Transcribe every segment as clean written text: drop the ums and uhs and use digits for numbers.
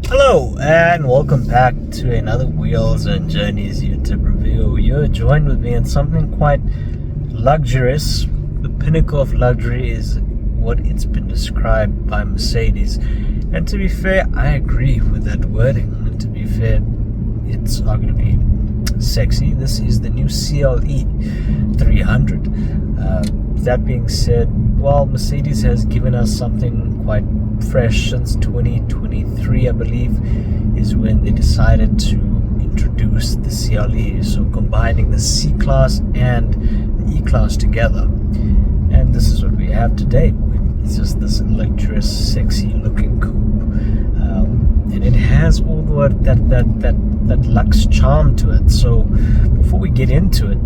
Hello and welcome back to another Wheels and Journeys YouTube review. You're joined with me in something quite luxurious. The pinnacle of luxury is what it's been described by Mercedes. And to be fair, I agree with that wording. And to be fair, it's arguably sexy. This is the new CLE300. That being said, well, Mercedes has given us something quite fresh since 2023, I believe, is when they decided to introduce the CLE, so combining the C-Class and the E-Class together. And this is what we have today. It's just this luxurious, sexy looking coupe, and it has all that luxe charm to it. So before we get into it,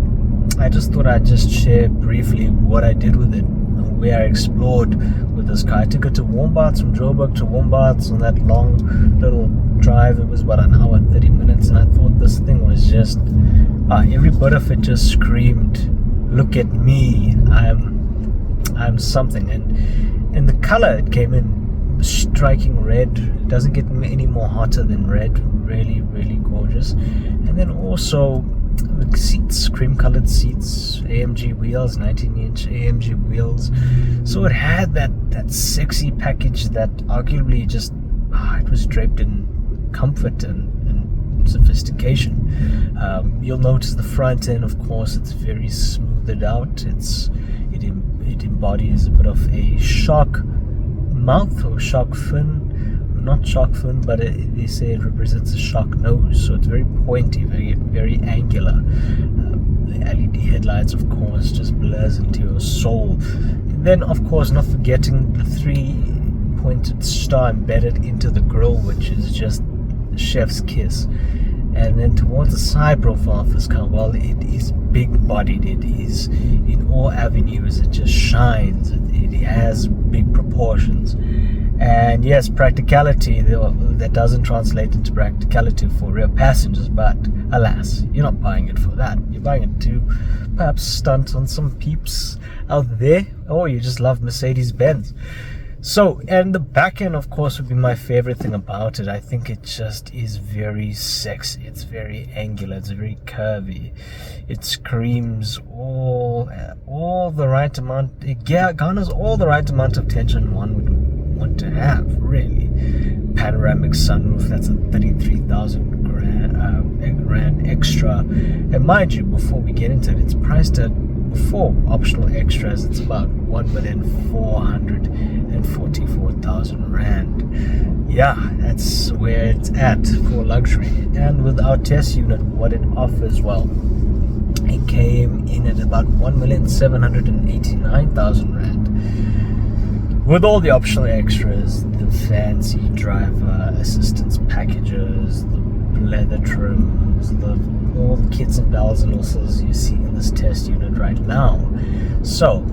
I just thought I'd just share briefly what I did with it, where I explored with this car. I took it to Woonbarts, from Joburg to Woonbarts on that long little drive. It was about an hour 30 minutes, and I thought this thing was just every bit of it just screamed, look at me, I'm something. And the color it came in, striking red. It doesn't get any more hotter than red. Really gorgeous. And then also the seats, cream colored seats, AMG wheels, 19-inch AMG wheels. So it had that sexy package that arguably just it was draped in comfort and sophistication. You'll notice the front end, of course, it's very smoothed out. It embodies a bit of a shark mouth or shark fin. Not shark fin, but they say it represents a shark nose, so it's very pointy, very angular. The LED headlights, of course, just blurs into your soul. And then, of course, not forgetting the 3-pointed star embedded into the grille, which is just chef's kiss. And then towards the side profile of this car, well, it is big-bodied. It is in all avenues. It just shines. It has big proportions. And yes, practicality, that doesn't translate into practicality for rear passengers, but alas, you're not buying it for that. You're buying it to perhaps stunt on some peeps out there, or you just love Mercedes-Benz. So, and the back end, of course, would be my favorite thing about it. I think it just is very sexy. It's very angular. It's very curvy. It screams all the right amount. It garners all the right amount of tension one would want to have, really. Panoramic sunroof, that's a 33,000 rand extra. And mind you, before we get into it, it's priced at, before optional extras, it's about 1,444,000 rand. Yeah, that's where it's at for luxury. And with our test unit, what it offers, well, it came in at about 1,789,000 rand. With all the optional extras, the fancy driver assistance packages, the leather trims, all the kits and bells and whistles you see in this test unit right now. So,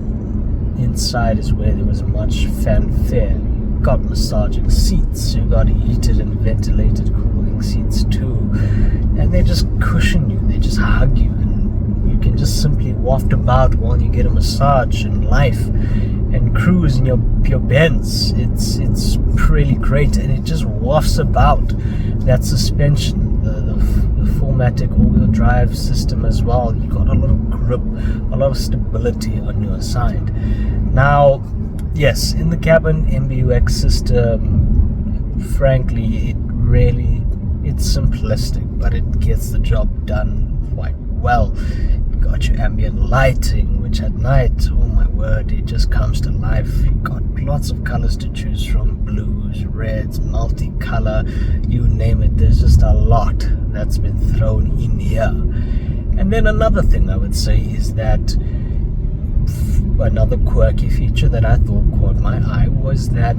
inside is where there was much fanfare. You got massaging seats, you got heated and ventilated cooling seats too, and they just cushion you, they just hug you, and you can just simply waft about while you get a massage in life and cruise in your Benz. It's really great, and it just wafts about. That suspension, the 4MATIC all-wheel drive system as well. You got a lot of grip, a lot of stability on your side. Now, yes, in the cabin, MBUX system, frankly, it's simplistic, but it gets the job done quite well. You got your ambient lighting, which at night, oh my word, it just comes to life. You got lots of colors to choose from, blues, reds, multicolor, you name it. There's just a lot that's been thrown in here. And then another thing I would say is that another quirky feature that I thought caught my eye was that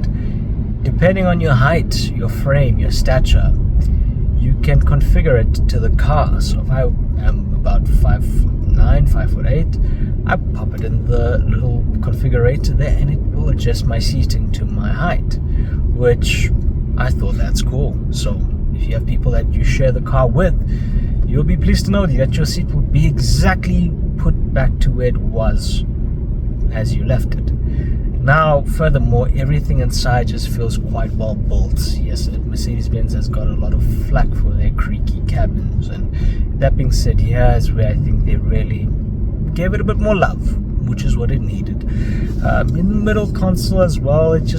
depending on your height, your frame, your stature, you can configure it to the car. So if I am about 5'9", 5'8", I pop it in the little configurator there, and it will adjust my seating to my height, which I thought that's cool. So if you have people that you share the car with, you'll be pleased to know that your seat will be exactly put back to where it was as you left it. Now, furthermore, everything inside just feels quite well built. Yes, Mercedes-Benz has got a lot of flack for their creaky cabins, and that being said, here is where I think they really gave it a bit more love, which is what it needed. In the middle console as well, it's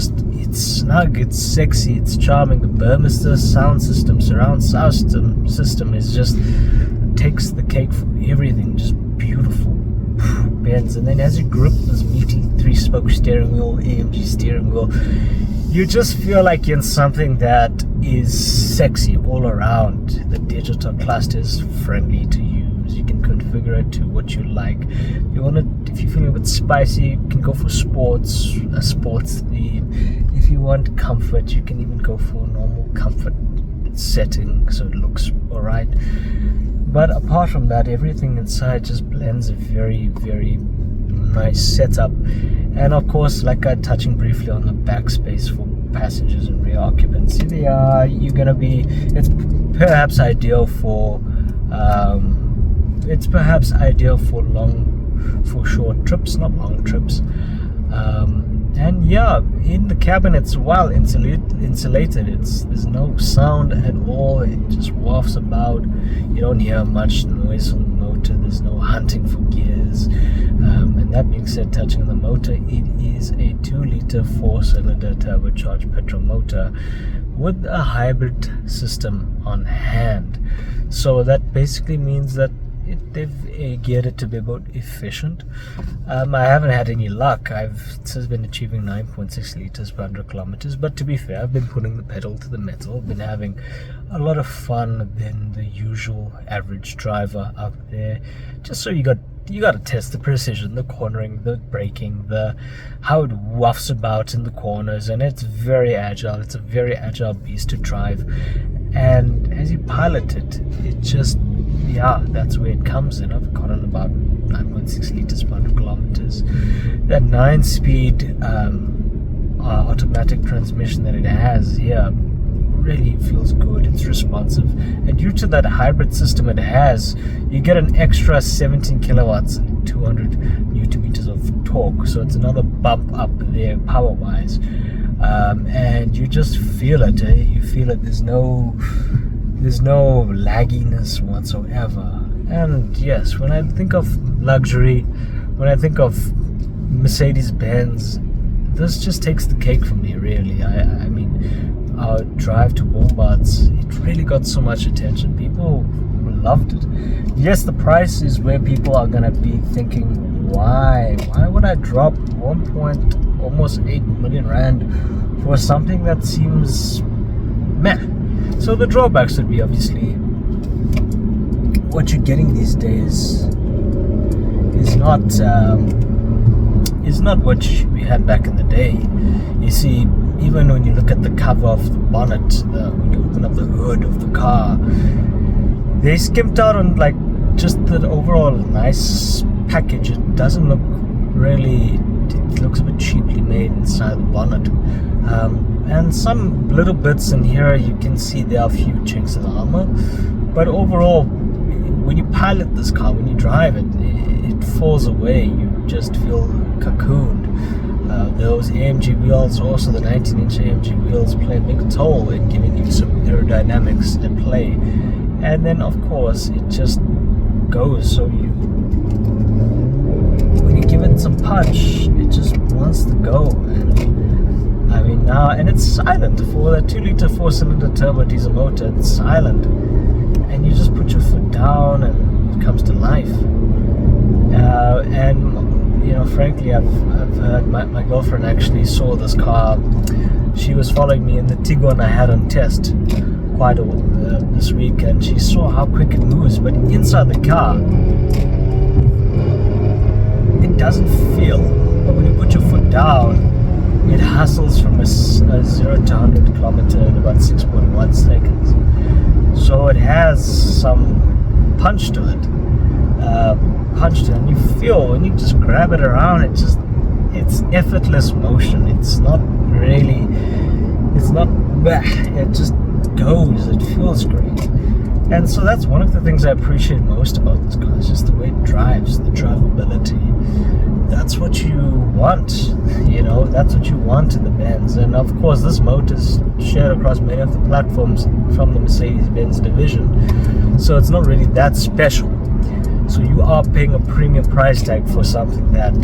snug, it's sexy, it's charming. The Burmester sound system, surround sound system is just takes the cake for everything. Just beautiful. Benz. And then as you grip this meaty 3-spoke steering wheel, AMG steering wheel, you just feel like you're in something that is sexy all around. The digital cluster is friendly to use. You can configure it to what you like. If you're feeling a bit spicy, you can go for a sports theme. If you want comfort, you can even go for a normal comfort setting, so it looks alright. But apart from that, everything inside just blends a very, very nice setup. And of course, like I'm touching briefly on the back space for passengers and rear occupants, it's perhaps ideal for short trips, not long trips. And yeah, in the cabin it's well insulated. There's no sound at all. It just wafts about. You don't hear much noise from the motor. There's no hunting for gears. And that being said, touching on the motor, it is a 2-liter 4-cylinder turbocharged petrol motor with a hybrid system on hand. So that basically means that they've geared it to be about efficient. I haven't had any luck. I've just been achieving 9.6 liters per 100 kilometers, but to be fair, I've been putting the pedal to the metal. I've been having a lot of fun than the usual average driver out there. Just so you got to test the precision, the cornering, the braking, how it wafts about in the corners, and it's very agile. It's a very agile beast to drive, and as you pilot it, that's where it comes in. I've gotten about 9.6 liters per 100 kilometers. That 9-speed automatic transmission that it has here really feels good. It's responsive, and due to that hybrid system it has, you get an extra 17 kilowatts and 200 newton meters of torque. So it's another bump up there power wise, and you just feel it. You feel it. There's no lagginess whatsoever. And yes, when I think of luxury, when I think of Mercedes-Benz, this just takes the cake for me, really. I mean, our drive to Wombats, it really got so much attention. People loved it. Yes, the price is where people are gonna be thinking, why would I drop almost 8 million rand for something that seems meh? So the drawbacks would be obviously what you're getting these days is not what we had back in the day. You see, even when you look at the cover of the bonnet, when you open up the hood of the car, they skimped out on like just the overall nice package. It doesn't look really, it looks a bit cheaply made inside the bonnet. And some little bits in here, you can see there are a few chinks in the armor, but overall, when you pilot this car, when you drive it, it falls away. You just feel cocooned. Those AMG wheels, also the 19-inch AMG wheels, play a big toll in giving you some aerodynamics at play. And then of course it just goes, so when you give it some punch, it just wants to go. And I mean, now, and it's silent for a 2-liter 4-cylinder turbo diesel motor. It's silent, and you just put your foot down and it comes to life. And you know, frankly, I've heard my girlfriend actually saw this car. She was following me in the Tiguan I had on test quite this week, and she saw how quick it moves. But inside the car, it doesn't feel. But when you put your foot down, it hustles from a 0 to 100 kilometer in about 6.1 seconds. So it has some punch to it. And you feel when you just grab it around, it's effortless motion. It's not it just goes. It feels great. And so that's one of the things I appreciate most about this car, is just the way it drives, the drivability, that's what you want, that's what you want in the Benz. And of course, this motor is shared across many of the platforms from the Mercedes-Benz division, so it's not really that special. So you are paying a premium price tag for something that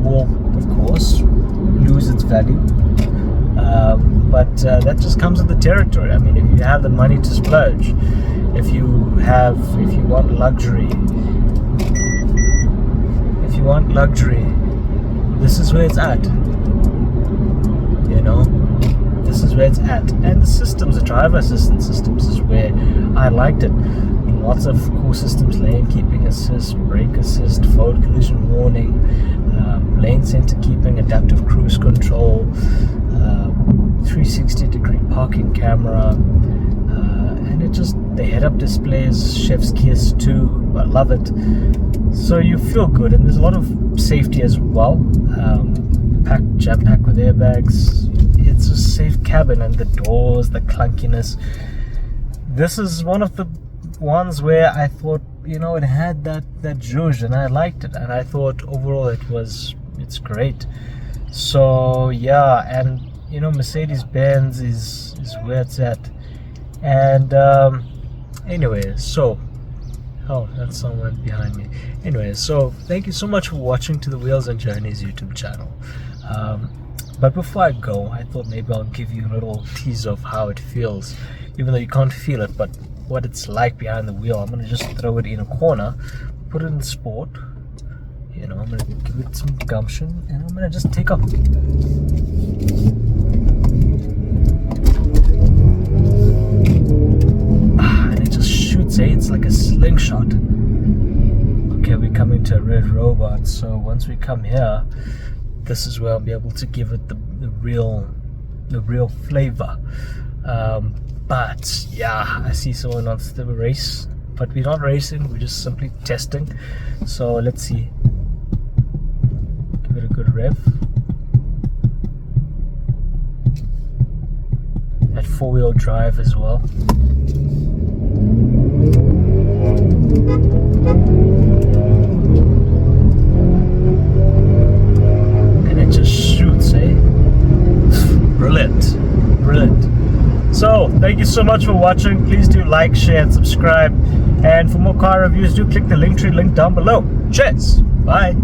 will, of course, lose its value. But that just comes with the territory. I mean, if you have the money to splurge, if you want luxury, this is where it's at. This is where it's at. And the systems, the driver assistance systems, is where I liked it. Lots of cool systems: lane keeping assist, brake assist, forward collision warning, lane center keeping, adaptive cruise control, 360-degree parking camera, and the head-up displays, chef's kiss too. I love it. So you feel good, and there's a lot of safety as well. Jam-packed with airbags. It's a safe cabin, and the doors, the clunkiness. This is one of the ones where I thought, it had that zhuzh, and I liked it, and I thought overall it's great. So yeah, and Mercedes-Benz is where it's at. And anyway, so that's someone behind me. Anyway, so thank you so much for watching to the Wheels and Journeys YouTube channel. But before I go, I thought maybe I'll give you a little tease of how it feels, even though you can't feel it, but what it's like behind the wheel. I'm going to just throw it in a corner, put it in sport, I'm going to give it some gumption, and I'm going to just take off. And it just shoots, it's like a slingshot. Okay, we're coming to a red robot, so once we come here, this is where I'll be able to give it the real flavor. But yeah, I see someone wants to race, but we're not racing, we're just simply testing. So let's see. Give it a good rev. At 4-wheel drive as well. And it just shoots, Brilliant. So thank you so much for watching. Please do like, share, and subscribe. And for more car reviews, do click the Linktree link down below. Cheers. Bye.